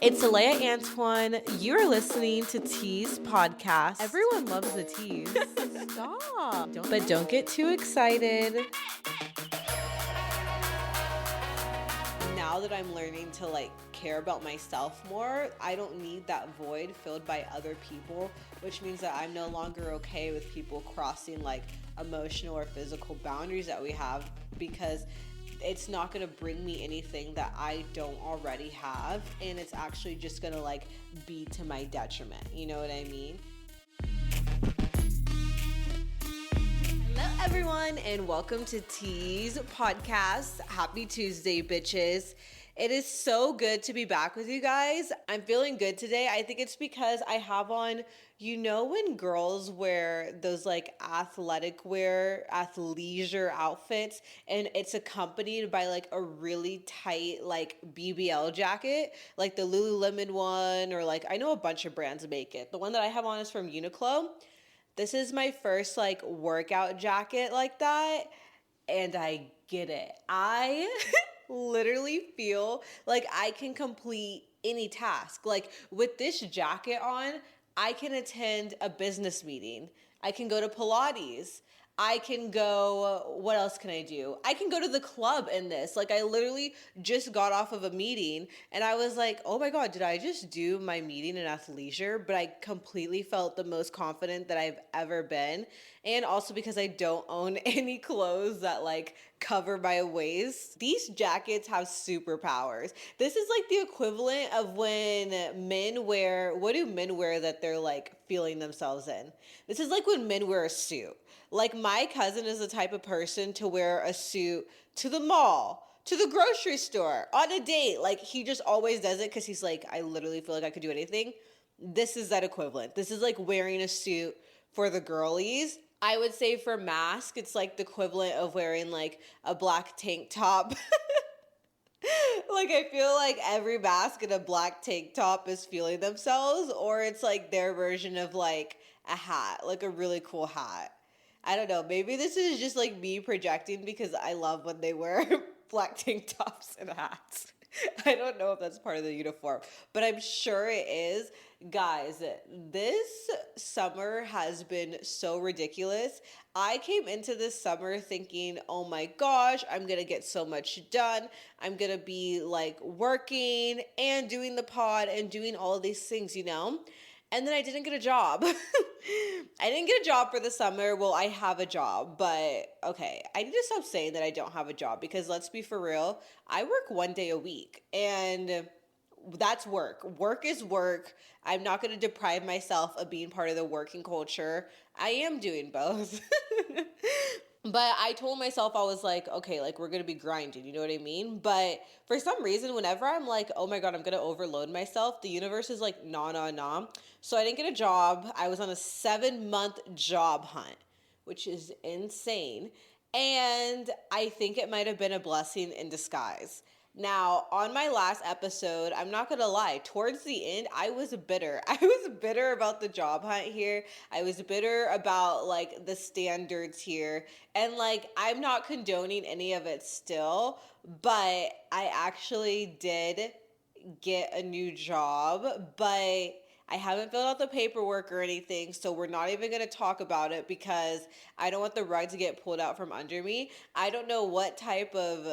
It's Alea Antoine. You're listening to Tease podcast. Everyone loves a tease. Stop. But don't get too excited. Now that I'm learning to care about myself more, I don't need that void filled by other people, which means that I'm no longer okay with people crossing emotional or physical boundaries that we have, because it's not going to bring me anything that I don't already have, and it's actually just going to be to my detriment. You know what I mean? Hello everyone, and welcome to Tease podcast. Happy Tuesday, bitches. It is so good to be back with you guys. I'm feeling good today. I think it's because I have on, when girls wear those athletic wear, athleisure outfits, and it's accompanied by a really tight BBL jacket, like the Lululemon one, or I know a bunch of brands make it. The one that I have on is from Uniqlo. This is my first workout jacket like that, and I get it. I literally feel like I can complete any task. With this jacket on, I can attend a business meeting. I can go to Pilates. I can go, what else can I do? I can go to the club in this. I literally just got off of a meeting and I was like, oh my God, did I just do my meeting in athleisure? But I completely felt the most confident that I've ever been. And also because I don't own any clothes that cover my waist. These jackets have superpowers. This is the equivalent of when men wear, what do men wear that they're feeling themselves in? This is when men wear a suit. My cousin is the type of person to wear a suit to the mall, to the grocery store, on a date. He just always does it because he's I literally feel like I could do anything. This is that equivalent. This is wearing a suit for the girlies. I would say for mask, it's the equivalent of wearing a black tank top. I feel every mask in a black tank top is feeling themselves, or it's their version of a hat, a really cool hat. I don't know. Maybe this is just me projecting because I love when they wear black tank tops and hats. I don't know if that's part of the uniform, but I'm sure it is. Guys, this summer has been so ridiculous. I came into this summer thinking, oh my gosh, I'm going to get so much done. I'm going to be working and doing the pod and doing all of these things, And then I didn't get a job. I didn't get a job for the summer. Well, I have a job, but okay. I need to stop saying that I don't have a job because let's be for real. I work 1 day a week and that's work. Work is work. I'm not going to deprive myself of being part of the working culture. I am doing both. But I told myself, I was okay, we're going to be grinding, you know what I mean? But for some reason, whenever I'm oh my God, I'm going to overload myself, the universe is nah. So I didn't get a job. I was on a 7-month job hunt, which is insane. And I think it might have been a blessing in disguise. Now, on my last episode, I'm not going to lie, towards the end, I was bitter. I was bitter about the job hunt here. I was bitter about the standards here. And I'm not condoning any of it still, but I actually did get a new job, but I haven't filled out the paperwork or anything, so we're not even going to talk about it because I don't want the rug to get pulled out from under me. I don't know what type of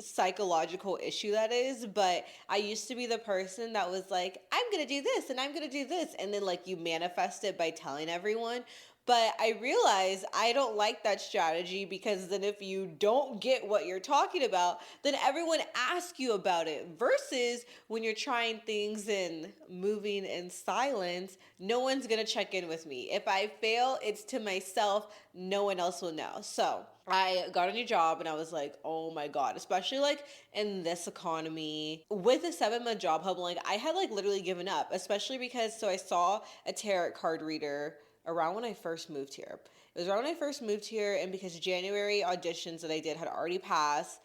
psychological issue that is, but I used to be the person that was I'm gonna do this and I'm gonna do this, and then you manifest it by telling everyone. But I realize I don't like that strategy because then if you don't get what you're talking about, then everyone asks you about it. Versus when you're trying things and moving in silence, no one's going to check in with me. If I fail, it's to myself. No one else will know. So I got a new job and I was oh my God, especially in this economy with a 7-month job hub, I had literally given up, especially because I saw a tarot card reader around when I first moved here. It was around when I first moved here, and because January auditions that I did had already passed,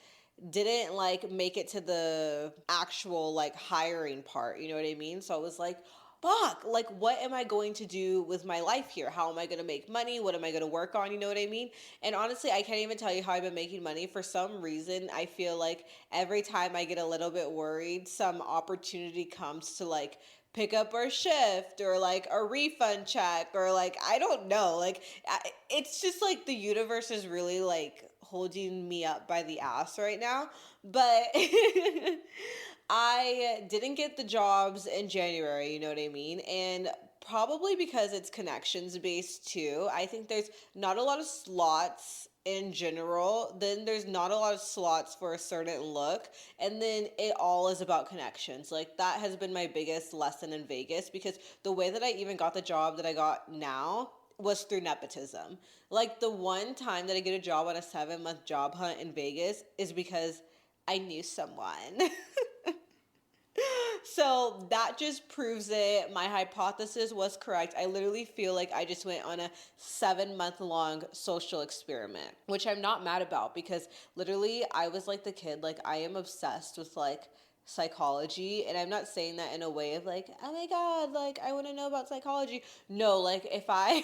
didn't make it to the actual hiring part, you know what I mean? So I was fuck, like, what am I going to do with my life here? How am I going to make money? What am I going to work on? You know what I mean? And honestly, I can't even tell you how I've been making money. For some reason, I feel like every time I get a little bit worried, some opportunity comes to like pick up our shift or like a refund check or like, I don't know. Like, it's just like the universe is really like holding me up by the ass right now. But I didn't get the jobs in January, you know what I mean? And probably because it's connections based too. I think there's not a lot of slots in general. Then there's not a lot of slots for a certain look. And then it all is about connections. Like that has been my biggest lesson in Vegas because the way that I even got the job that I got now was through nepotism. Like the one time that I get a job on a 7-month job hunt in Vegas is because I knew someone. So that just proves it. My hypothesis was correct. I literally feel like I just went on a 7-month long social experiment, which I'm not mad about because literally I was like the kid, like I am obsessed with like psychology. And I'm not saying that in a way of like, oh my God, like I want to know about psychology. No, like if I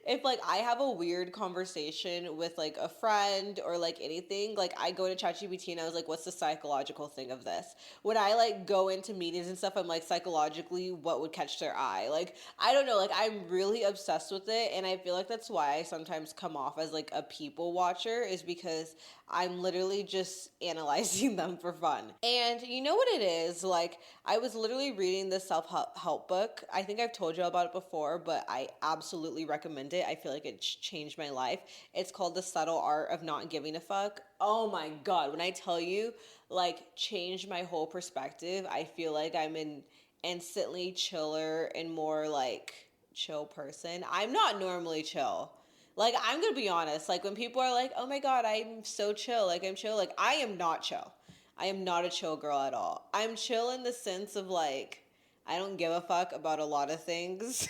if like I have a weird conversation with like a friend or like anything, like I go to ChatGPT and I was like, what's the psychological thing of this? When I like go into meetings and stuff, I'm like psychologically, what would catch their eye? Like, I don't know, like I'm really obsessed with it. And I feel like that's why I sometimes come off as like a people watcher is because I'm literally just analyzing them for fun. And you know what it is? Like, I was literally reading this self help book. I think I've told you about it before, but I absolutely recommend it. I feel like it changed my life. It's called The Subtle Art of Not Giving a Fuck. Oh my God. When I tell you, like, changed my whole perspective, I feel like I'm an instantly chiller and more like chill person. I'm not normally chill. Like, I'm gonna be honest. Like, when people are like, oh my God, I'm so chill. Like, I'm chill. Like, I am not chill. I am not a chill girl at all. I'm chill in the sense of like, I don't give a fuck about a lot of things.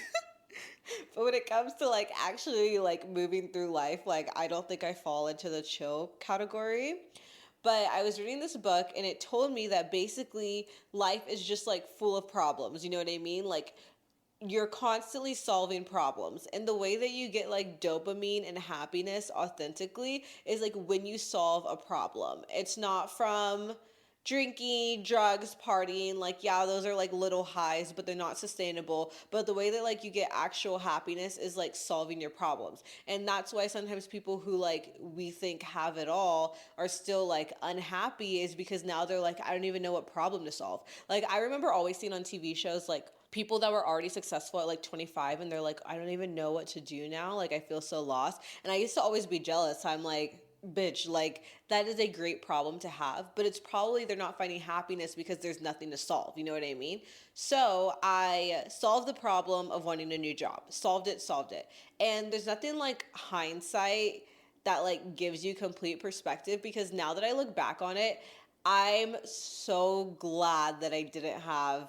But when it comes to like actually like moving through life, like, I don't think I fall into the chill category. But I was reading this book and it told me that basically life is just like full of problems. You know what I mean? Like, you're constantly solving problems. And the way that you get like dopamine and happiness authentically is like when you solve a problem. It's not from drinking, drugs, partying. Like, yeah, those are like little highs, but they're not sustainable. But the way that like you get actual happiness is like solving your problems. And that's why sometimes people who like we think have it all are still like unhappy is because now they're like, I don't even know what problem to solve. Like, I remember always seeing on TV shows like people that were already successful at like 25 and they're like, I don't even know what to do now. Like, I feel so lost. And I used to always be jealous. I'm like, bitch, like that is a great problem to have, but it's probably they're not finding happiness because there's nothing to solve. You know what I mean? So I solved the problem of wanting a new job. Solved it. And there's nothing like hindsight that like gives you complete perspective because now that I look back on it, I'm so glad that I didn't have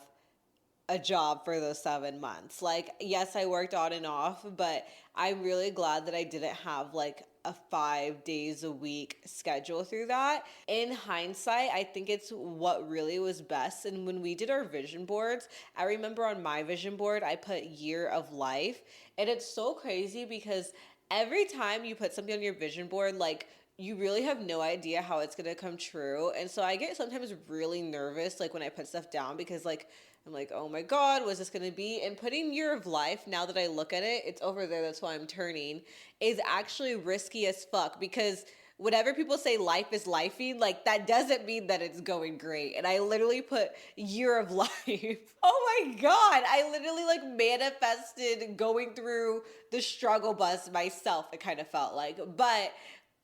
a job for those 7 months. Like, yes, I worked on and off, but I'm really glad that I didn't have like a 5 days a week schedule through that. In hindsight, I think it's what really was best. And when we did our vision boards, I remember on my vision board, I put year of life. And it's so crazy because every time you put something on your vision board, like, you really have no idea how it's gonna come true. And so I get sometimes really nervous, like when I put stuff down, because like I'm like, oh my God, what's this gonna be? And putting year of life, now that I look at it, it's over there, that's why I'm turning, is actually risky as fuck because whatever people say life is lifing, like that doesn't mean that it's going great. And I literally put year of life. Oh my God. I literally like manifested going through the struggle bus myself, it kind of felt like. But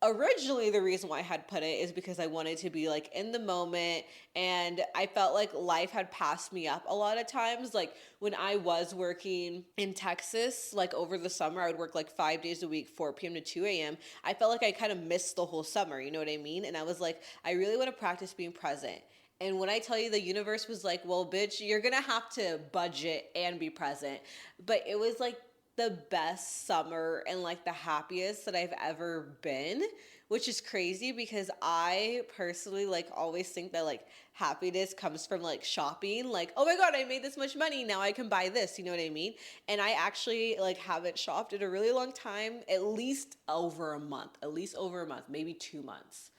originally the reason why I had put it is because I wanted to be like in the moment, and I felt like life had passed me up a lot of times. Like when I was working in Texas, like over the summer, I would work like 5 days a week, 4 p.m. to 2 a.m. I felt like I kind of missed the whole summer, you know what I mean? And I was like, I really want to practice being present. And when I tell you the universe was like, well, bitch, you're going to have to budget and be present. But it was like the best summer and like the happiest that I've ever been, which is crazy because I personally like always think that like happiness comes from like shopping. Like, oh my God, I made this much money. Now I can buy this. You know what I mean? And I actually like haven't shopped in a really long time, at least over a month, maybe 2 months.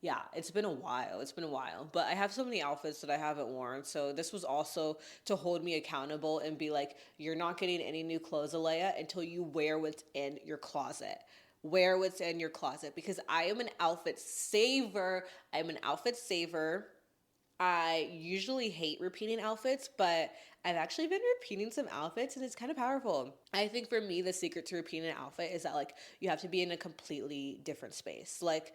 Yeah, it's been a while. It's been a while. But I have so many outfits that I haven't worn. So this was also to hold me accountable and be like, you're not getting any new clothes, Alea, until you wear what's in your closet. Wear what's in your closet because I am an outfit saver. I'm an outfit saver. I usually hate repeating outfits, but I've actually been repeating some outfits and it's kind of powerful. I think for me, the secret to repeating an outfit is that like you have to be in a completely different space. Like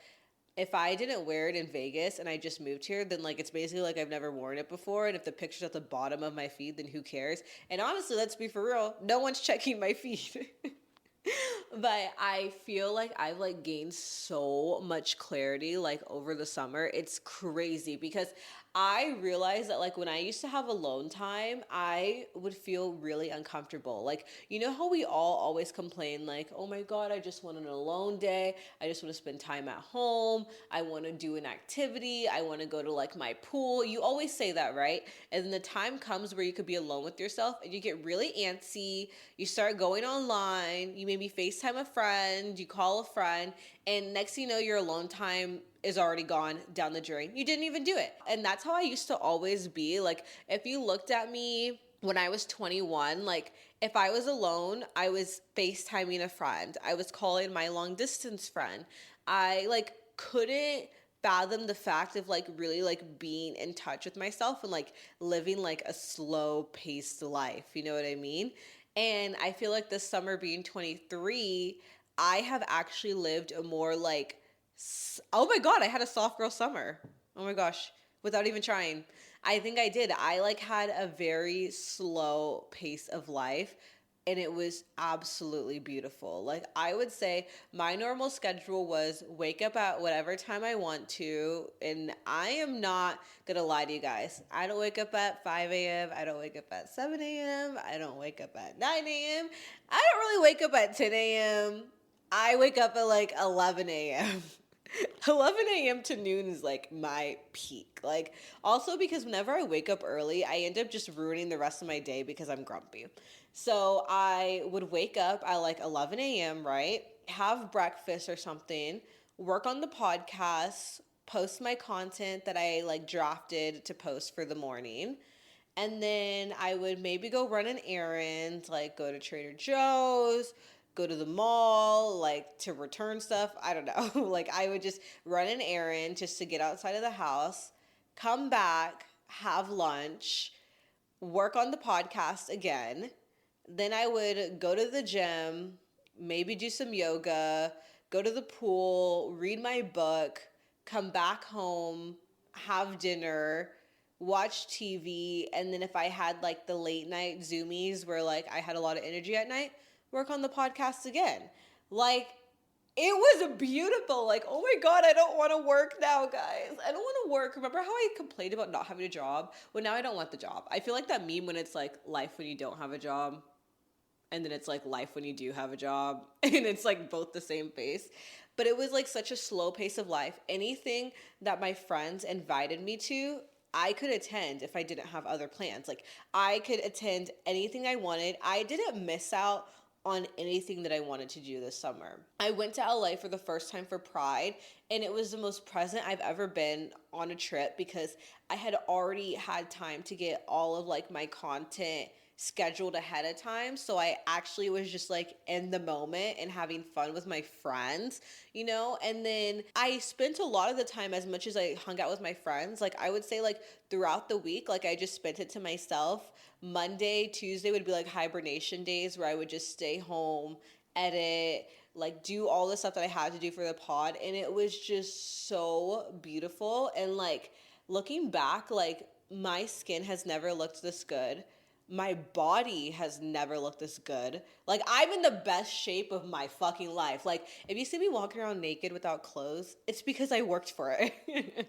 if I didn't wear it in Vegas and I just moved here, then like it's basically like I've never worn it before. And if the picture's at the bottom of my feed, then who cares? And honestly, let's be for real, no one's checking my feed. But I feel like I've like gained so much clarity like over the summer. It's crazy because I realized that like when I used to have alone time, I would feel really uncomfortable. Like, you know how we all always complain like, "Oh my God, I just want an alone day. I just want to spend time at home. I want to do an activity. I want to go to like my pool." You always say that, right? And then the time comes where you could be alone with yourself and you get really antsy. You start going online, you maybe FaceTime a friend, you call a friend, and next thing you know, your alone time is already gone down the drain. You didn't even do it. And that's how I used to always be. Like, if you looked at me when I was 21, like, if I was alone, I was FaceTiming a friend, I was calling my long distance friend. I, like, couldn't fathom the fact of like really like being in touch with myself and like living like a slow paced life, you know what I mean? And I feel like this summer being 23, I have actually lived a more like, oh my God, I had a soft girl summer. Oh my gosh, without even trying. I think I did. I like had a very slow pace of life and it was absolutely beautiful. Like I would say my normal schedule was wake up at whatever time I want to, and I am not gonna lie to you guys. I don't wake up at 5 a.m. I don't wake up at 7 a.m. I don't wake up at 9 a.m. I don't really wake up at 10 a.m. I wake up at like 11 a.m. 11 a.m. to noon is like my peak. Like, also because whenever I wake up early, I end up just ruining the rest of my day because I'm grumpy. So I would wake up at like 11 a.m., right? Have breakfast or something, work on the podcast, post my content that I like drafted to post for the morning. And then I would maybe go run an errand, like go to Trader Joe's, go to the mall, like to return stuff. I don't know. Like I would just run an errand just to get outside of the house, come back, have lunch, work on the podcast again. Then I would go to the gym, maybe do some yoga, go to the pool, read my book, come back home, have dinner, watch TV, and then if I had like the late night zoomies where like I had a lot of energy at night, work on the podcast again. Like it was beautiful. Like, oh my God, I don't want to work now, guys. I don't want to work. Remember how I complained about not having a job? Well, now I don't want the job. I feel like that meme when it's like life when you don't have a job, and then it's like life when you do have a job, and it's like both the same face. But it was like such a slow pace of life. Anything that my friends invited me to, I could attend if I didn't have other plans. Like I could attend anything I wanted. I didn't miss out on anything that I wanted to do this summer. I went to LA for the first time for Pride, and it was the most present I've ever been on a trip because I had already had time to get all of like my content scheduled ahead of time. So I actually was just like in the moment and having fun with my friends, you know? And then I spent a lot of the time, as much as I hung out with my friends, like I would say like throughout the week, like I just spent it to myself. Monday, Tuesday would be like hibernation days where I would just stay home, edit, like do all the stuff that I had to do for the pod. And it was just so beautiful. And like looking back, like my skin has never looked this good. My body has never looked this good. Like I'm in the best shape of my fucking life. Like if you see me walking around naked without clothes, it's because I worked for it.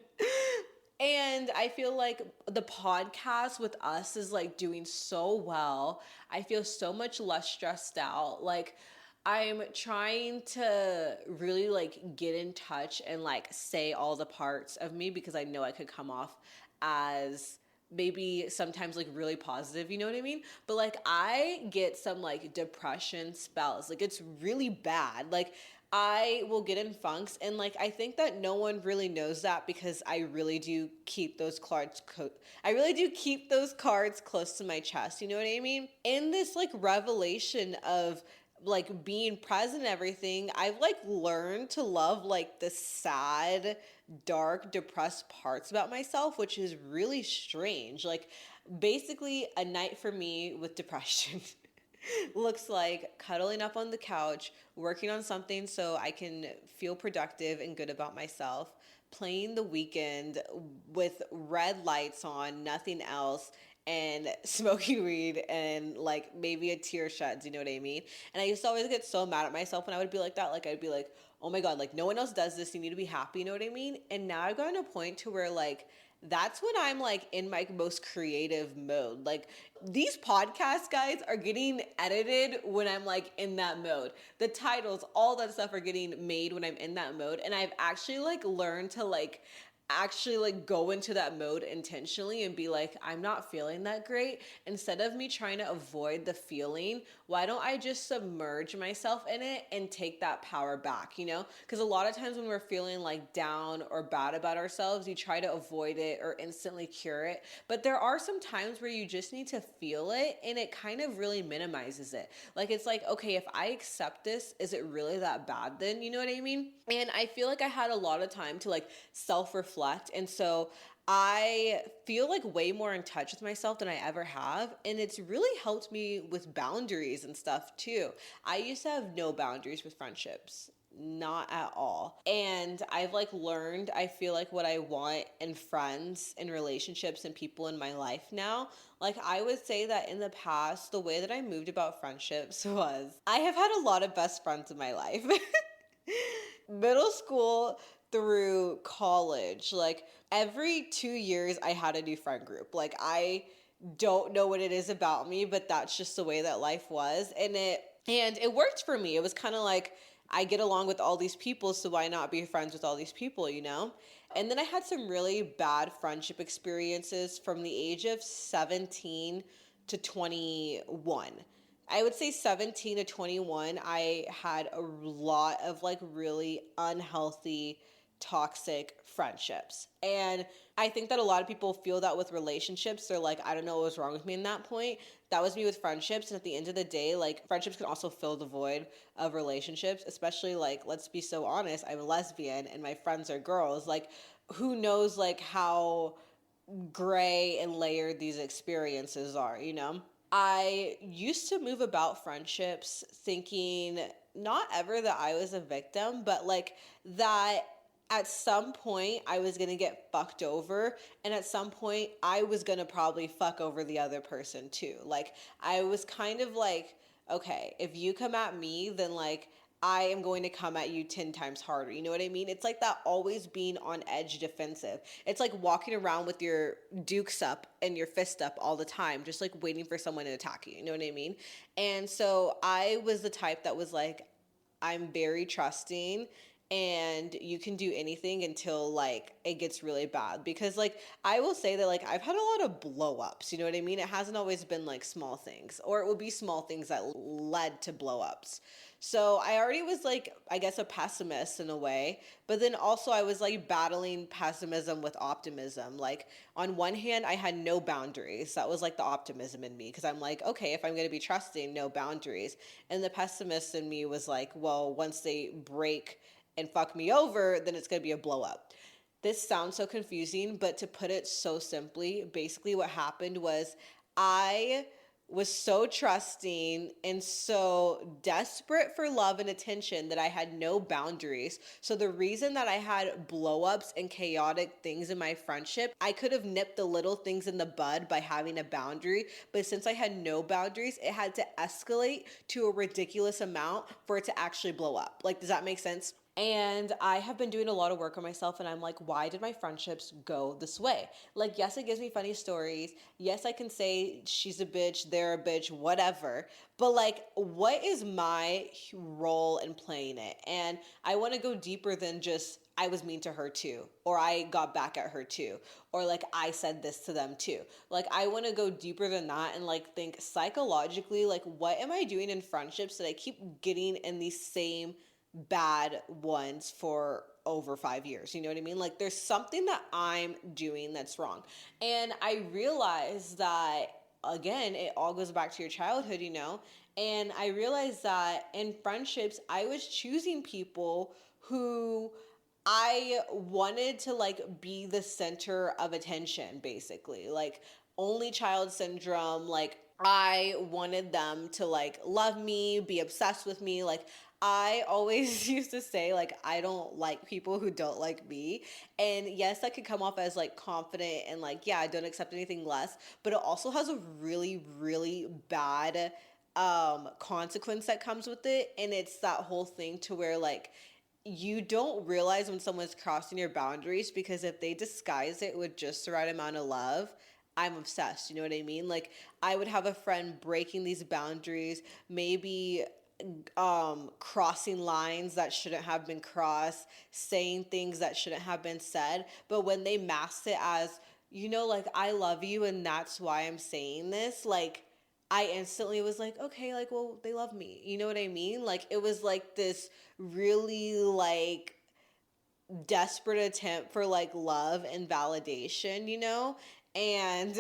And I feel like the podcast with us is like doing so well. I feel so much less stressed out. Like I'm trying to really like get in touch and like say all the parts of me because I know I could come off as maybe sometimes like really positive, you know what I mean? But like I get some like depression spells. Like it's really bad. Like I will get in funks and like I think that no one really knows that because I really do keep those I really do keep those cards close to my chest, you know what I mean? In this like revelation of like being present and everything, I've like learned to love like the sad, dark, depressed parts about myself, which is really strange. Like basically a night for me with depression looks like cuddling up on the couch, working on something so I can feel productive and good about myself, playing the weekend with red lights on, nothing else, and smoking weed and like maybe a tear sheds, you know what I mean? And I used to always get so mad at myself when I would be like that. Like I'd be like, oh my God, like no one else does this. You need to be happy, you know what I mean? And now I've gotten to a point to where like that's when I'm like in my most creative mode. Like these podcast guys are getting edited when I'm like in that mode. The titles, all that stuff are getting made when I'm in that mode. And I've actually like learned to like actually like go into that mode intentionally and be like, I'm not feeling that great. Instead of me trying to avoid the feeling, why don't I just submerge myself in it and take that power back, you know? Because a lot of times when we're feeling like down or bad about ourselves, you try to avoid it or instantly cure it. But there are some times where you just need to feel it and it kind of really minimizes it. Like it's like, okay, if I accept this, is it really that bad then? You know what I mean? And I feel like I had a lot of time to like self-reflect. And so I feel like way more in touch with myself than I ever have. And it's really helped me with boundaries and stuff too. I used to have no boundaries with friendships. Not at all. And I've like learned, I feel like what I want in friends and relationships and people in my life now. Like I would say that in the past, the way that I moved about friendships was I have had a lot of best friends in my life. Middle school through college, like every 2 years, I had a new friend group. Like, I don't know what it is about me, but that's just the way that life was. And it worked for me. It was kind of like I get along with all these people, so why not be friends with all these people, you know? And then I had some really bad friendship experiences from the age of 17 to 21. I would say 17 to 21, I had a lot of like really unhealthy, toxic friendships. And I think that a lot of people feel that with relationships. They're like, I don't know what was wrong with me in that point. That was me with friendships. And at the end of the day, like friendships can also fill the void of relationships, especially like, let's be so honest, I'm a lesbian and my friends are girls. Like, who knows like how gray and layered these experiences are, you know? I used to move about friendships thinking not ever that I was a victim, but like that at some point I was going to get fucked over, and at some point I was going to probably fuck over the other person too. Like I was kind of like, okay, if you come at me, then like I am going to come at you 10 times harder. You know what I mean? It's like that always being on edge defensive. It's like walking around with your dukes up and your fist up all the time, just like waiting for someone to attack you. You know what I mean? And so I was the type that was like, I'm very trusting and you can do anything until like it gets really bad, because like I will say that like I've had a lot of blow ups, you know what I mean? It hasn't always been like small things, or it would be small things that led to blow ups. So I already was like, I guess, a pessimist in a way, but then also I was like battling pessimism with optimism. Like on one hand, I had no boundaries. That was like the optimism in me, because I'm like, okay, if I'm going to be trusting, no boundaries. And the pessimist in me was like, well, once they break and fuck me over, then it's going to be a blow up. This sounds so confusing, but to put it so simply, basically what happened was I was so trusting and so desperate for love and attention that I had no boundaries. So the reason that I had blow-ups and chaotic things in my friendship, I could have nipped the little things in the bud by having a boundary, but since I had no boundaries, it had to escalate to a ridiculous amount for it to actually blow up. Like, does that make sense? And I have been doing a lot of work on myself, and I'm like, why did my friendships go this way? Like, yes, it gives me funny stories. Yes, I can say she's a bitch, they're a bitch, whatever. But like, what is my role in playing it? And I want to go deeper than just I was mean to her too, or I got back at her too, or like I said this to them too. Like, I want to go deeper than that and like think psychologically, like, what am I doing in friendships that I keep getting in these same bad ones for over 5 years? You know what I mean? Like, there's something that I'm doing that's wrong. And I realized that, again, it all goes back to your childhood, you know? And I realized that in friendships, I was choosing people who I wanted to like be the center of attention, basically. Like, only child syndrome. Like, I wanted them to like love me, be obsessed with me. Like, I always used to say, like, I don't like people who don't like me. And yes, that could come off as like confident and like, yeah, I don't accept anything less. But it also has a really, really bad consequence that comes with it. And it's that whole thing to where like, you don't realize when someone's crossing your boundaries, because if they disguise it with just the right amount of love, I'm obsessed. You know what I mean? Like, I would have a friend breaking these boundaries, maybe crossing lines that shouldn't have been crossed, saying things that shouldn't have been said. But when they masked it as, you know, like, I love you and that's why I'm saying this, like, I instantly was like, okay, like, well, they love me. You know what I mean? Like, it was like this really like desperate attempt for like love and validation, you know? And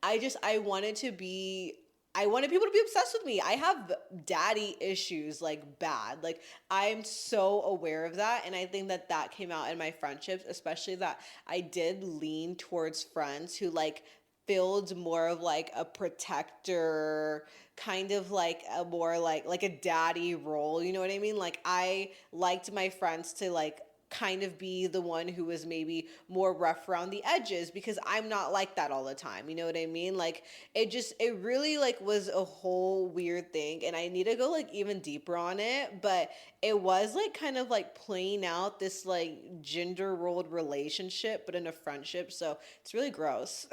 I wanted to be, I wanted people to be obsessed with me. I have daddy issues like bad. Like, I'm so aware of that, and I think that that came out in my friendships, especially that I did lean towards friends who like filled more of like a protector, kind of like a more like a daddy role, you know what I mean? Like, I liked my friends to like kind of be the one who was maybe more rough around the edges, because I'm not like that all the time. You know what I mean? Like, it really like was a whole weird thing, and I need to go like even deeper on it, but it was like kind of like playing out this like gender rolled relationship but in a friendship. So it's really gross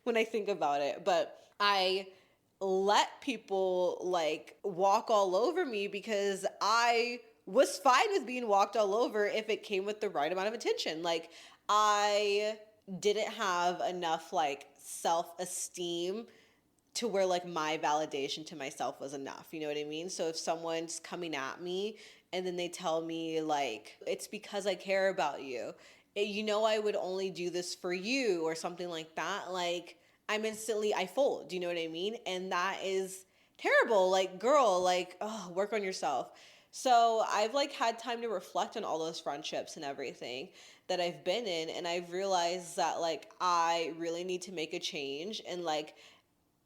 when I think about it. But I let people like walk all over me because I was fine with being walked all over if it came with the right amount of attention. Like, I didn't have enough like self-esteem to where like my validation to myself was enough. You know what I mean? So if someone's coming at me and then they tell me like, it's because I care about you, you know, I would only do this for you or something like that, like, I fold. Do you know what I mean? And that is terrible. Like, girl, like, oh, work on yourself. So I've like had time to reflect on all those friendships and everything that I've been in, and I've realized that like I really need to make a change. And like,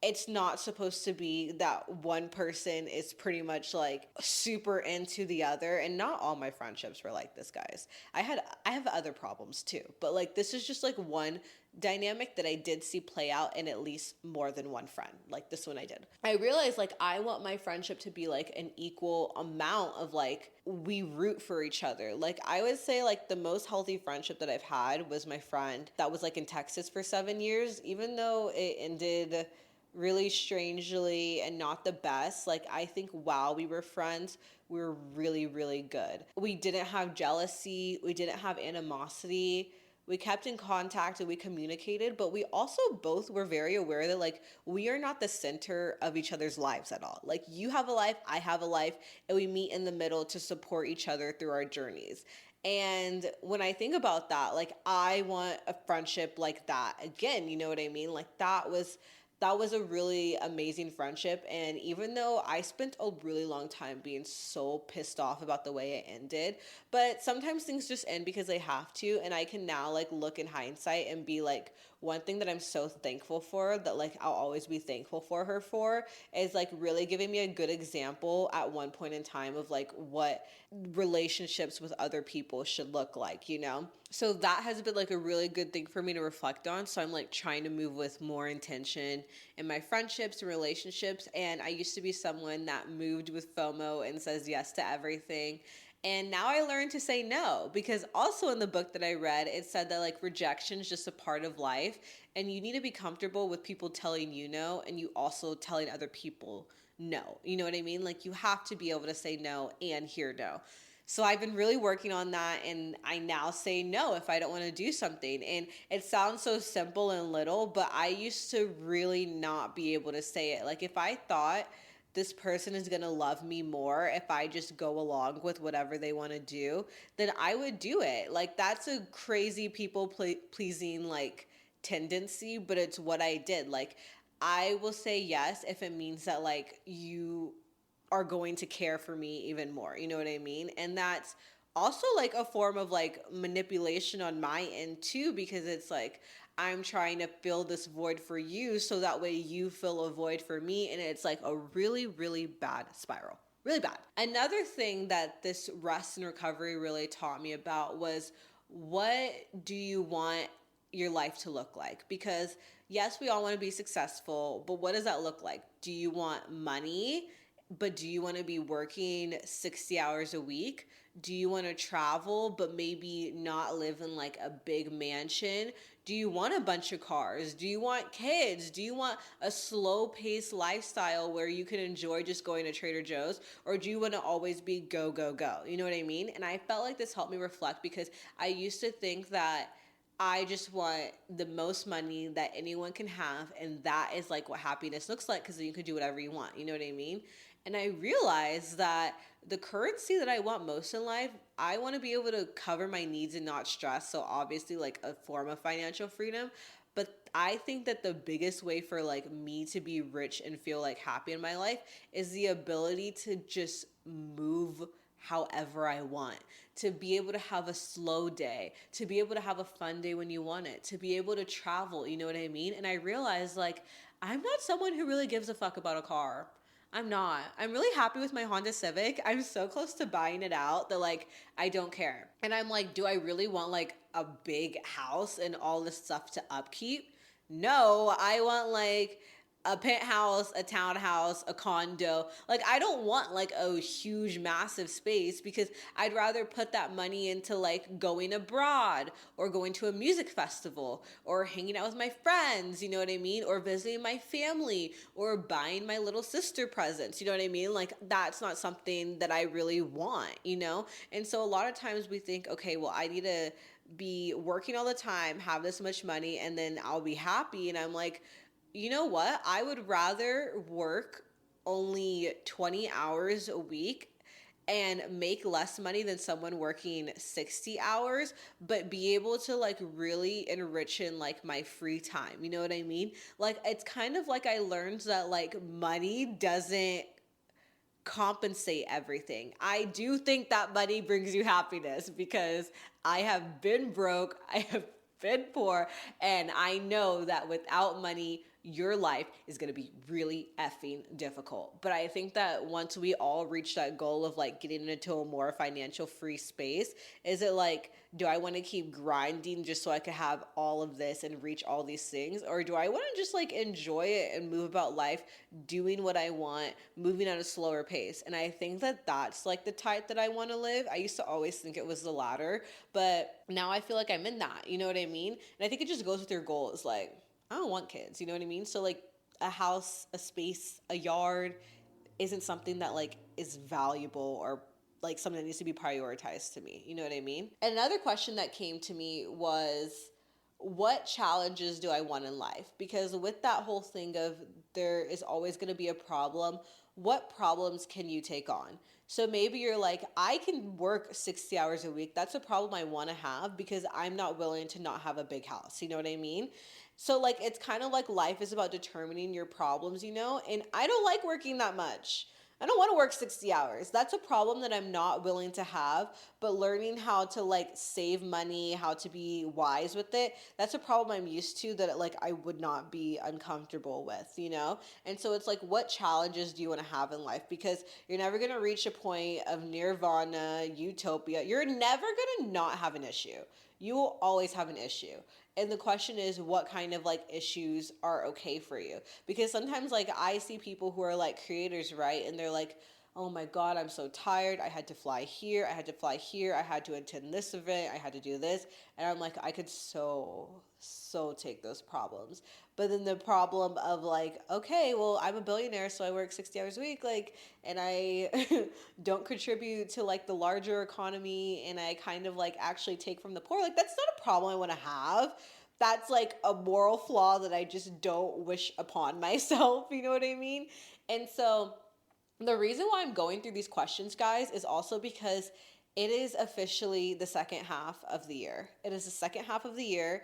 it's not supposed to be that one person is pretty much like super into the other, and not all my friendships were like this, guys. I have other problems too, but like, this is just like one dynamic that I did see play out in at least more than one friend. Like, this one I did. I realized like I want my friendship to be like an equal amount of like, we root for each other. Like, I would say like the most healthy friendship that I've had was my friend that was like in Texas for 7 years. Even though it ended really strangely and not the best, like, I think while we were friends, we were really, really good. We didn't have jealousy, we didn't have animosity. We kept in contact and we communicated, but we also both were very aware that like, we are not the center of each other's lives at all. Like, you have a life, I have a life, and we meet in the middle to support each other through our journeys. And when I think about that, like, I want a friendship like that again. You know what I mean? Like, that was a really amazing friendship. And even though I spent a really long time being so pissed off about the way it ended, but sometimes things just end because they have to. And I can now like look in hindsight and be like, one thing that I'm so thankful for, that like I'll always be thankful for her for, is like really giving me a good example at one point in time of like what relationships with other people should look like, you know? So that has been like a really good thing for me to reflect on. So I'm like trying to move with more intention in my friendships and relationships. And I used to be someone that moved with FOMO and says yes to everything. And now I learned to say no, because also in the book that I read, it said that like rejection is just a part of life, and you need to be comfortable with people telling you no and you also telling other people no. You know what I mean? Like you have to be able to say no and hear no. So I've been really working on that, and I now say no if I don't want to do something. And it sounds so simple and little, but I used to really not be able to say it. Like if I thought this person is going to love me more if I just go along with whatever they want to do, then I would do it. Like that's a crazy people pleasing like tendency, but it's what I did. Like I will say yes if it means that like you are going to care for me even more. You know what I mean? And that's also like a form of like manipulation on my end too, because it's like I'm trying to fill this void for you so that way you fill a void for me. And it's like a really, really bad spiral. Really bad. Another thing that this rest and recovery really taught me about was, what do you want your life to look like? Because yes, we all want to be successful, but what does that look like? Do you want money? But do you want to be working 60 hours a week? Do you want to travel, but maybe not live in like a big mansion? Do you want a bunch of cars? Do you want kids? Do you want a slow paced lifestyle where you can enjoy just going to Trader Joe's? Or do you want to always be go, go, go? You know what I mean? And I felt like this helped me reflect, because I used to think that I just want the most money that anyone can have, and that is like what happiness looks like, because then you can do whatever you want. You know what I mean? And I realized that the currency that I want most in life, I want to be able to cover my needs and not stress. So obviously like a form of financial freedom. But I think that the biggest way for like me to be rich and feel like happy in my life is the ability to just move however I want, to be able to have a slow day, to be able to have a fun day when you want it, to be able to travel, you know what I mean? And I realized like I'm not someone who really gives a fuck about a car. I'm not. I'm really happy with my Honda Civic. I'm so close to buying it out that like I don't care. And I'm like, do I really want like a big house and all this stuff to upkeep? No, I want like a penthouse, a townhouse, a condo. Like I don't want like a huge massive space, because I'd rather put that money into like going abroad or going to a music festival or hanging out with my friends, you know what I mean? Or visiting my family or buying my little sister presents, you know what I mean? Like that's not something that I really want, you know? And so a lot of times we think, okay, well, I need to be working all the time, have this much money, and then I'll be happy. And I'm like, you know what? I would rather work only 20 hours a week and make less money than someone working 60 hours, but be able to like really enrich in like my free time. You know what I mean? Like it's kind of like I learned that like money doesn't compensate everything. I do think that money brings you happiness, because I have been broke, I have been poor, and I know that without money, your life is going to be really effing difficult. But I think that once we all reach that goal of like getting into a more financial free space, is it like, do I want to keep grinding just so I could have all of this and reach all these things? Or do I want to just like enjoy it and move about life, doing what I want, moving at a slower pace? And I think that that's like the type that I want to live. I used to always think it was the latter, but now I feel like I'm in that. You know what I mean? And I think it just goes with your goals. Like, I don't want kids, you know what I mean? So like a house, a space, a yard isn't something that like is valuable or like something that needs to be prioritized to me. You know what I mean? And another question that came to me was, what challenges do I want in life? Because with that whole thing of there is always going to be a problem, what problems can you take on? So maybe you're like, I can work 60 hours a week. That's a problem I want to have, because I'm not willing to not have a big house. You know what I mean? So like it's kind of like life is about determining your problems, you know? And I don't like working that much. I don't want to work 60 hours. That's a problem that I'm not willing to have, but learning how to like save money, how to be wise with it, that's a problem I'm used to that like I would not be uncomfortable with, you know? And so it's like, what challenges do you want to have in life? Because you're never going to reach a point of nirvana, utopia. You're never going to not have an issue. You will always have an issue. And the question is, what kind of like issues are okay for you? Because sometimes like I see people who are like creators, right? And they're like, oh my God, I'm so tired. I had to fly here. I had to fly here. I had to attend this event. I had to do this. And I'm like, I could so take those problems. But then the problem of like, okay, well, I'm a billionaire, so I work 60 hours a week, like, and I don't contribute to like the larger economy, and I kind of like actually take from the poor. Like, that's not a problem I want to have. That's like a moral flaw that I just don't wish upon myself. You know what I mean? And so the reason why I'm going through these questions, guys, is also because it is officially the second half of the year. It is the second half of the year.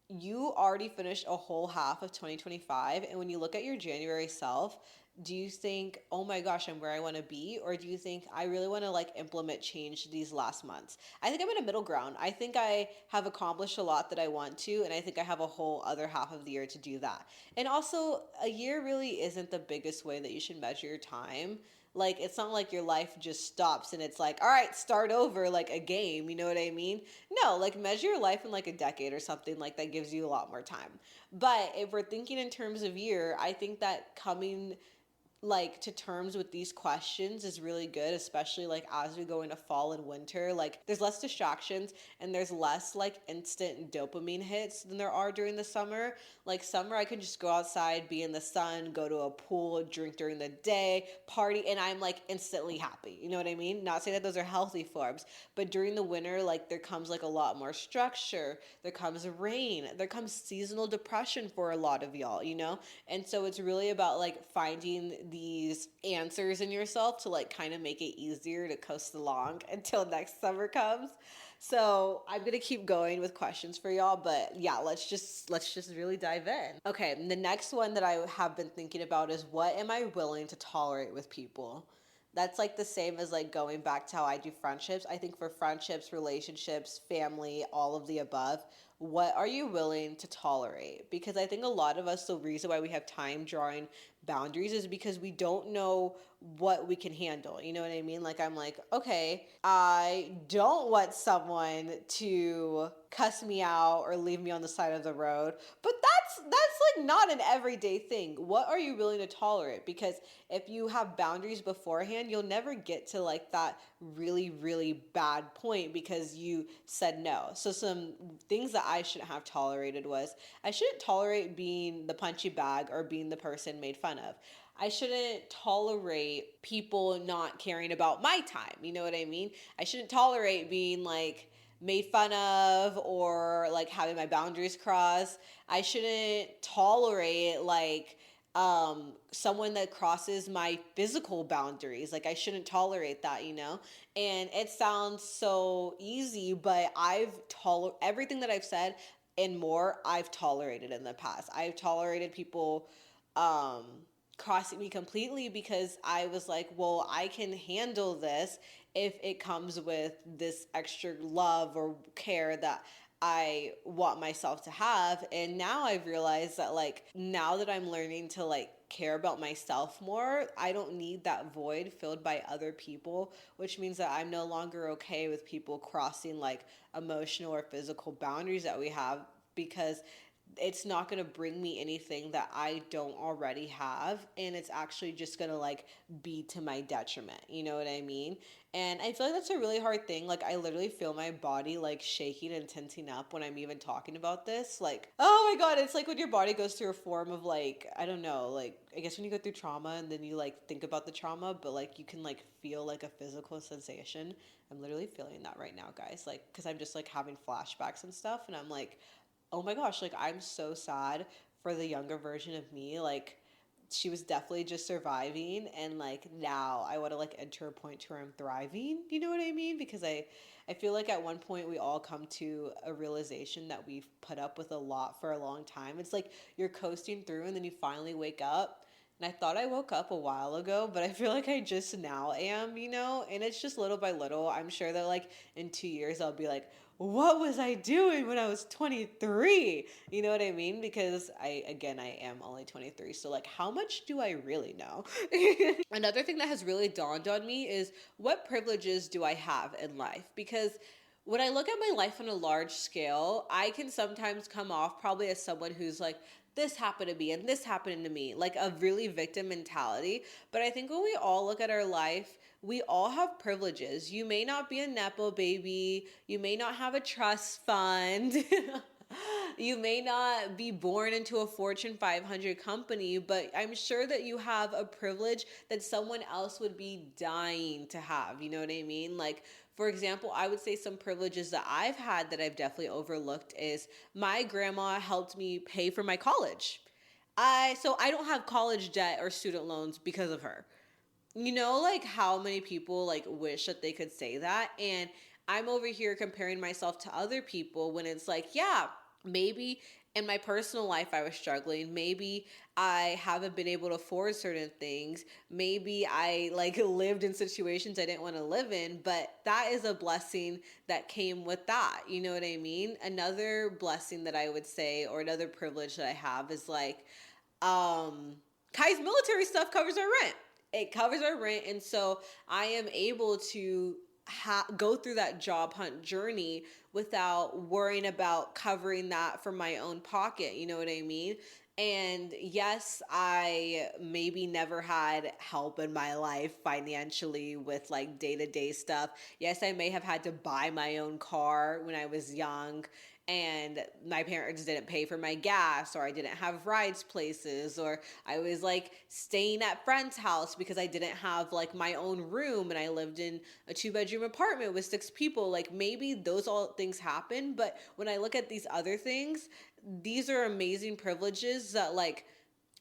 You already finished a whole half of 2025. And when you look at your January self, do you think, oh my gosh, I'm where I want to be? Or do you think I really want to like implement change these last months? I think I'm in a middle ground. I think I have accomplished a lot that I want to. And I think I have a whole other half of the year to do that. And also, a year really isn't the biggest way that you should measure your time. Like, it's not like your life just stops and it's like, all right, start over like a game. You know what I mean? No, like measure your life in like a decade or something like that gives you a lot more time. But if we're thinking in terms of year, I think that coming like to terms with these questions is really good, especially like as we go into fall and winter. Like, there's less distractions and there's less like instant dopamine hits than there are during the summer. Like, summer I can just go outside, be in the sun, go to a pool, drink during the day, party, and I'm like instantly happy. You know what I mean? Not saying that those are healthy forms, but during the winter, like, there comes like a lot more structure, there comes rain, there comes seasonal depression for a lot of y'all, you know? And so it's really about like finding these answers in yourself to like kind of make it easier to coast along until next summer comes. So I'm gonna keep going with questions for y'all, but yeah, let's just really dive in. Okay, the next one that I have been thinking about is, what am I willing to tolerate with people? That's like the same as like going back to how I do friendships. I think for friendships, relationships, family, all of the above, what are you willing to tolerate? Because I think a lot of us, the reason why we have time drawing boundaries is because we don't know what we can handle. You know what I mean? Like, I'm like, okay, I don't want someone to cuss me out or leave me on the side of the road, but that's like not an everyday thing. What are you willing to tolerate? Because if you have boundaries beforehand, you'll never get to like that really bad point because you said no. So some things that I shouldn't have tolerated was, I shouldn't tolerate being the punchy bag or being the person made fun of. I shouldn't tolerate people not caring about my time. You know what I mean? I shouldn't tolerate being like made fun of or like having my boundaries crossed. I shouldn't tolerate like someone that crosses my physical boundaries. Like, I shouldn't tolerate that, you know? And it sounds so easy, but everything that I've said and more, I've tolerated in the past. I've tolerated people um crossing me completely because I was like, well, I can handle this if it comes with this extra love or care that I want myself to have. And now I've realized that, like, now that I'm learning to like care about myself more, I don't need that void filled by other people, which means that I'm no longer okay with people crossing like emotional or physical boundaries that we have, because it's not going to bring me anything that I don't already have, and it's actually just going to like be to my detriment. You know what I mean? And I feel like that's a really hard thing. Like, I literally feel my body like shaking and tensing up when I'm even talking about this. Like, oh my God, it's like when your body goes through a form of like, I don't know, like, I guess when you go through trauma and then you like think about the trauma, but like you can like feel like a physical sensation. I'm literally feeling that right now, guys. Like, because I'm just like having flashbacks and stuff, and I'm like, oh my gosh, like, I'm so sad for the younger version of me. Like, she was definitely just surviving, and like now I want to like enter a point to where I'm thriving. You know what I mean? Because I feel like at one point we all come to a realization that we've put up with a lot for a long time. It's like you're coasting through and then you finally wake up. And I thought I woke up a while ago, but I feel like I just now am, you know? And it's just little by little. I'm sure that like in 2 years I'll be like, what was I doing when I was 23? You know what I mean? Because I am only 23. So like, how much do I really know? Another thing that has really dawned on me is, what privileges do I have in life? Because When I look at my life on a large scale, I can sometimes come off probably as someone who's like, this happened to me and this happened to me, like a really victim mentality. But I think when we all look at our life, we all have privileges. You may not be a Nepo baby, you may not have a trust fund. You may not be born into a Fortune 500 company, but I'm sure that you have a privilege that someone else would be dying to have. You know what I mean? Like, for example, I would say some privileges that I've had that I've definitely overlooked is my grandma helped me pay for my college. I don't have college debt or student loans because of her. You know, like how many people like wish that they could say that, and I'm over here comparing myself to other people when it's like, yeah, maybe in my personal life I was struggling, maybe I haven't been able to afford certain things, maybe I like lived in situations I didn't want to live in, but that is a blessing that came with that. You know what I mean? Another blessing that I would say, or another privilege that I have, is like, Kai's military stuff covers our rent. It covers our rent, and so I am able to go through that job hunt journey without worrying about covering that from my own pocket. You know what I mean? And yes, I maybe never had help in my life financially with like day to day stuff. Yes, I may have had to buy my own car when I was young, and my parents didn't pay for my gas, or I didn't have rides places, or I was like staying at friend's house because I didn't have like my own room and I lived in a 2-bedroom apartment with 6 people. Like maybe those all things happen, but when I look at these other things, these are amazing privileges that like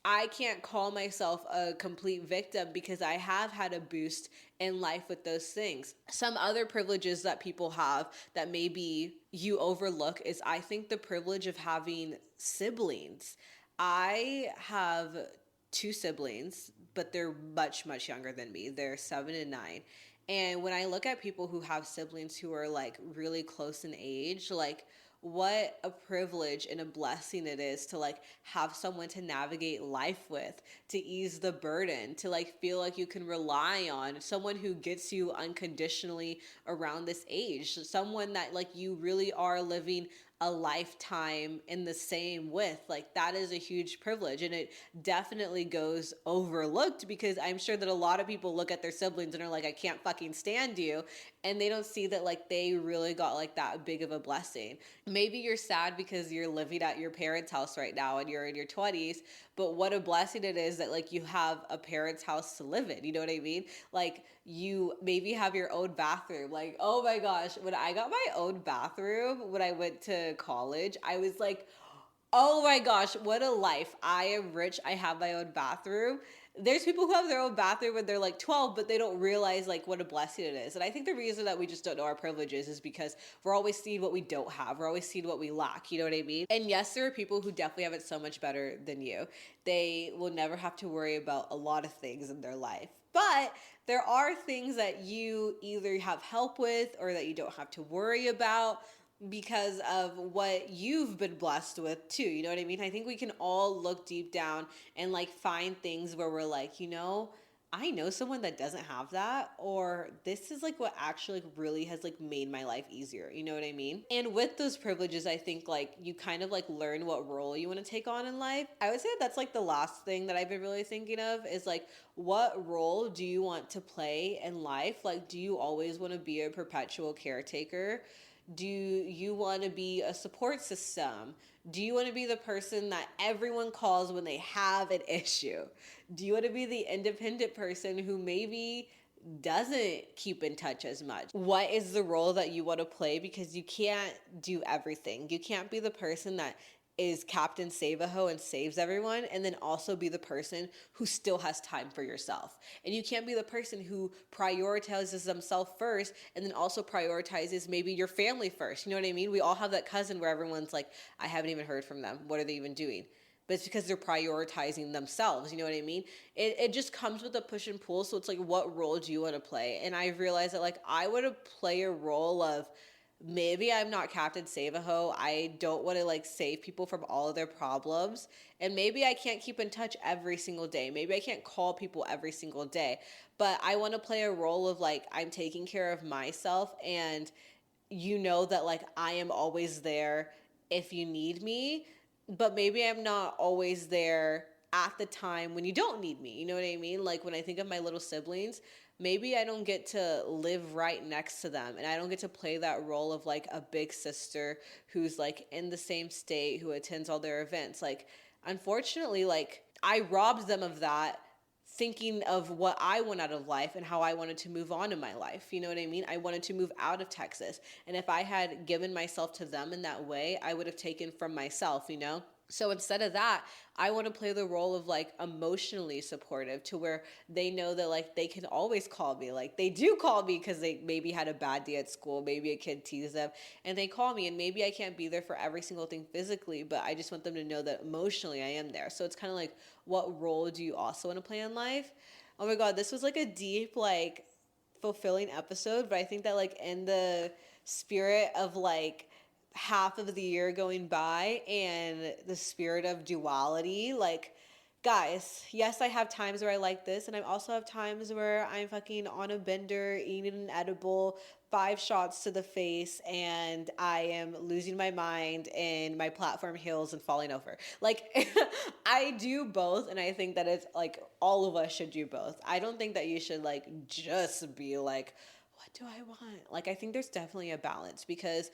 I can't call myself a complete victim because I have had a boost in life with those things. Some other privileges that people have that maybe you overlook is, I think, the privilege of having siblings. I have 2 siblings, but they're much, much younger than me. They're 7 and 9. And when I look at people who have siblings who are like really close in age, like, what a privilege and a blessing it is to like have someone to navigate life with, to ease the burden, to like feel like you can rely on someone who gets you unconditionally around this age, someone that like you really are living a lifetime in the same with. Like that is a huge privilege, and it definitely goes overlooked because I'm sure that a lot of people look at their siblings and are like, I can't fucking stand you, and they don't see that like they really got like that big of a blessing. Maybe you're sad because you're living at your parents' house right now and you're in your 20s, but what a blessing it is that like you have a parents' house to live in. You know what I mean? Like you maybe have your own bathroom. Like, oh my gosh, when I got my own bathroom when I went to college, I was like, oh my gosh, what a life. I am rich. I have my own bathroom. There's people who have their own bathroom when they're like 12, but they don't realize like what a blessing it is. And I think the reason that we just don't know our privileges is because we're always seeing what we don't have. We're always seeing what we lack. You know what I mean? And yes, there are people who definitely have it so much better than you. They will never have to worry about a lot of things in their life. But there are things that you either have help with or that you don't have to worry about because of what you've been blessed with too. You know what I mean? I think we can all look deep down and like find things where we're like, you know, I know someone that doesn't have that, or this is like what actually like really has like made my life easier. You know what I mean? And with those privileges, I think like you kind of like learn what role you want to take on in life. I would say that's like the last thing that I've been really thinking of is like, what role do you want to play in life? Like, do you always want to be a perpetual caretaker? Do you want to be a support system? Do you want to be the person that everyone calls when they have an issue? Do you want to be the independent person who maybe doesn't keep in touch as much? What is the role that you want to play? Because you can't do everything. You can't be the person that is Captain Save-A-Ho and saves everyone, and then also be the person who still has time for yourself. And you can't be the person who prioritizes themselves first and then also prioritizes maybe your family first. You know what I mean? We all have that cousin where everyone's like, I haven't even heard from them. What are they even doing? But it's because they're prioritizing themselves. You know what I mean? It just comes with a push and pull. So it's like, what role do you want to play? And I realized that like I would play a role of, maybe I'm not Captain Save-A-Ho. I don't want to like save people from all of their problems. And maybe I can't keep in touch every single day. Maybe I can't call people every single day. But I want to play a role of like, I'm taking care of myself, and you know that like I am always there if you need me, but maybe I'm not always there at the time when you don't need me. You know what I mean? Like when I think of my little siblings, maybe I don't get to live right next to them and I don't get to play that role of like a big sister who's like in the same state, who attends all their events. Like, unfortunately, like I robbed them of that thinking of what I want out of life and how I wanted to move on in my life. You know what I mean? I wanted to move out of Texas. And if I had given myself to them in that way, I would have taken from myself, you know? So instead of that, I want to play the role of like emotionally supportive, to where they know that like they can always call me. Like they do call me because they maybe had a bad day at school, maybe a kid teased them, and they call me, and maybe I can't be there for every single thing physically, but I just want them to know that emotionally I am there. So it's kind of like, what role do you also want to play in life? Oh my God, this was like a deep, like fulfilling episode, but I think that like in the spirit of like half of the year going by and the spirit of duality, like, guys, yes, I have times where I like this, and I also have times where I'm fucking on a bender, eating an edible, 5 shots to the face, and I am losing my mind and my platform heels and falling over. Like, I do both, and I think that it's like all of us should do both. I don't think that you should like just be like, what do I want? Like, I think there's definitely a balance, because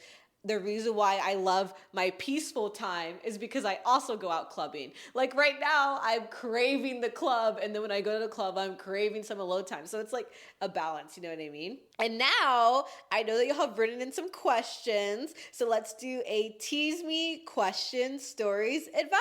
the reason why I love my peaceful time is because I also go out clubbing. Like right now, I'm craving the club, and then when I go to the club, I'm craving some alone time. So it's like a balance, you know what I mean? And now I know that you have written in some questions, so let's do a tease me question, stories, advice.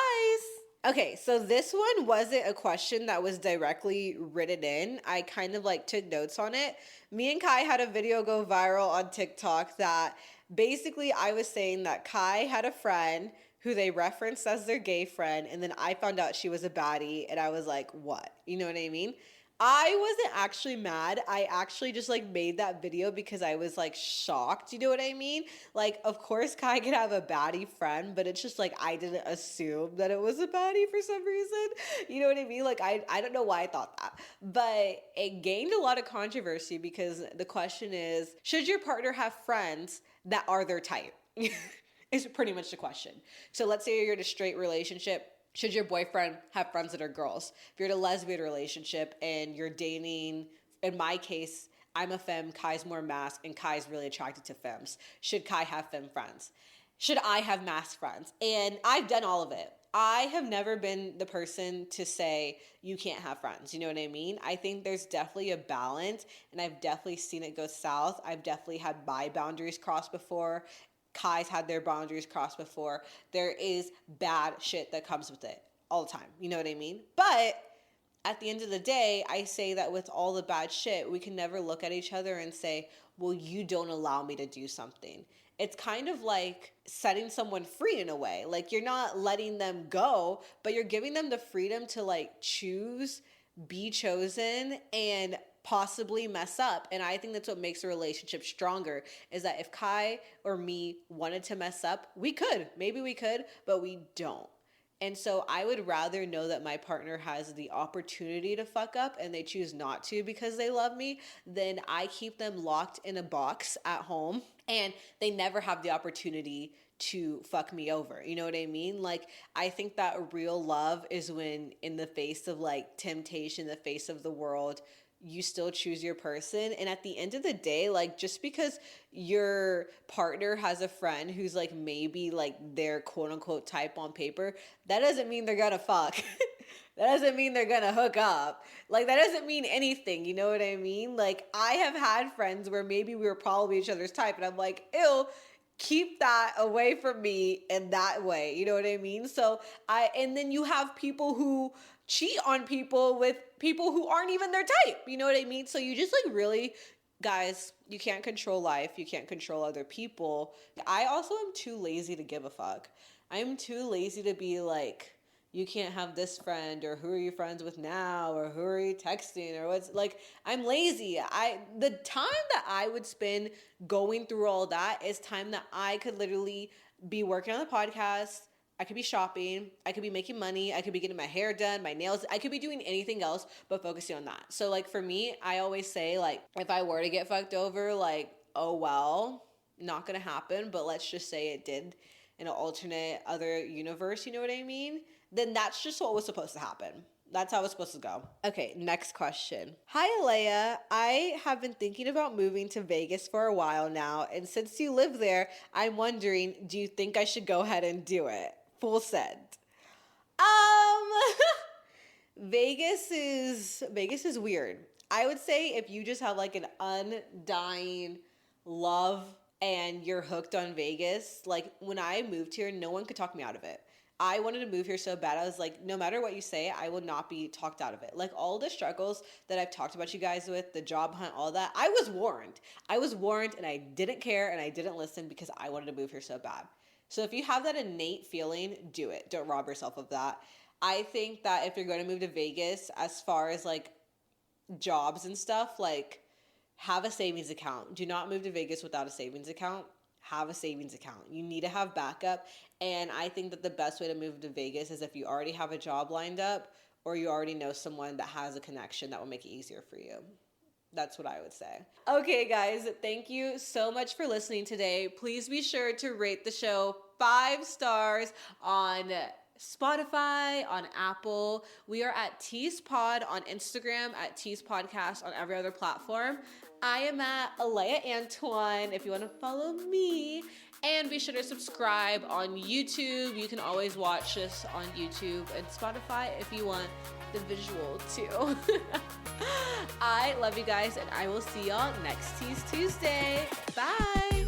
Okay, so this one wasn't a question that was directly written in. I kind of like took notes on it. Me and Kai had a video go viral on TikTok that basically I was saying that Kai had a friend who they referenced as their gay friend, and then I found out she was a baddie, and I was like, what? You know what I mean? I wasn't actually mad. I actually just like made that video because I was like shocked. You know what I mean? Like, of course, Kai could have a baddie friend, but it's just like I didn't assume that it was a baddie for some reason. You know what I mean? Like, I don't know why I thought that. But it gained a lot of controversy because the question is, should your partner have friends that are their type? Is pretty much the question. So let's say you're in a straight relationship. Should your boyfriend have friends that are girls? If you're in a lesbian relationship and you're dating, in my case, I'm a femme, Kai's more masc, and Kai's really attracted to femmes. Should Kai have femme friends? Should I have masc friends? And I've done all of it. I have never been the person to say you can't have friends. You know what I mean? I think there's definitely a balance, and I've definitely seen it go south. I've definitely had my boundaries crossed before. Kai's had their boundaries crossed before. There is bad shit that comes with it all the time. You know what I mean? But at the end of the day, I say that with all the bad shit, we can never look at each other and say, well, you don't allow me to do something. It's kind of like setting someone free in a way. Like, you're not letting them go, but you're giving them the freedom to like choose, be chosen, and possibly mess up. And I think that's what makes a relationship stronger, is that if Kai or me wanted to mess up, we could. Maybe we could, but we don't. And so I would rather know that my partner has the opportunity to fuck up and they choose not to because they love me, than I keep them locked in a box at home and they never have the opportunity to fuck me over. You know what I mean? Like, I think that real love is when, in the face of like temptation, the face of the world, you still choose your person. And at the end of the day, like, just because your partner has a friend who's like maybe like their quote unquote type on paper, that doesn't mean they're gonna fuck. That doesn't mean they're gonna hook up. Like, that doesn't mean anything. You know what I mean? Like, I have had friends where maybe we were probably each other's type, and I'm like, ew, keep that away from me in that way. You know what I mean? So and then you have people who cheat on people with people who aren't even their type. You know what I mean? So you just like really, guys, you can't control life. You can't control other people. I also am too lazy to give a fuck. I'm too lazy to be like, you can't have this friend, or who are you friends with now, or who are you texting, or what's like, I'm lazy. The time that I would spend going through all that is time that I could literally be working on the podcast. I could be shopping, I could be making money, I could be getting my hair done, my nails, I could be doing anything else but focusing on that. So like for me, I always say, like, if I were to get fucked over, like, oh well, not gonna happen, but let's just say it did in an alternate other universe, you know what I mean? Then that's just what was supposed to happen. That's how it's supposed to go. Okay, next question. Hi, Alea. I have been thinking about moving to Vegas for a while now, and since you live there, I'm wondering, do you think I should go ahead and do it? Full send. Vegas is weird. I would say if you just have like an undying love and you're hooked on Vegas, like when I moved here, no one could talk me out of it. I wanted to move here so bad. I was like, no matter what you say, I will not be talked out of it. Like all the struggles that I've talked about you guys with, the job hunt, all that, I was warned. I was warned and I didn't care and I didn't listen because I wanted to move here so bad. So if you have that innate feeling, do it. Don't rob yourself of that. I think that if you're going to move to Vegas, as far as like jobs and stuff, like have a savings account. Do not move to Vegas without a savings account. Have a savings account. You need to have backup. And I think that the best way to move to Vegas is if you already have a job lined up or you already know someone that has a connection that will make it easier for you. That's what I would say. Okay, guys, thank you so much for listening today. Please be sure to rate the show 5 stars on Spotify, on Apple. We are at Tease Pod on Instagram, at Tease Podcast on every other platform. I am at Alea Antoine if you want to follow me. And be sure to subscribe on YouTube. You can always watch us on YouTube and Spotify if you want the visual too. I love you guys, and I will see y'all next Tease Tuesday. Bye.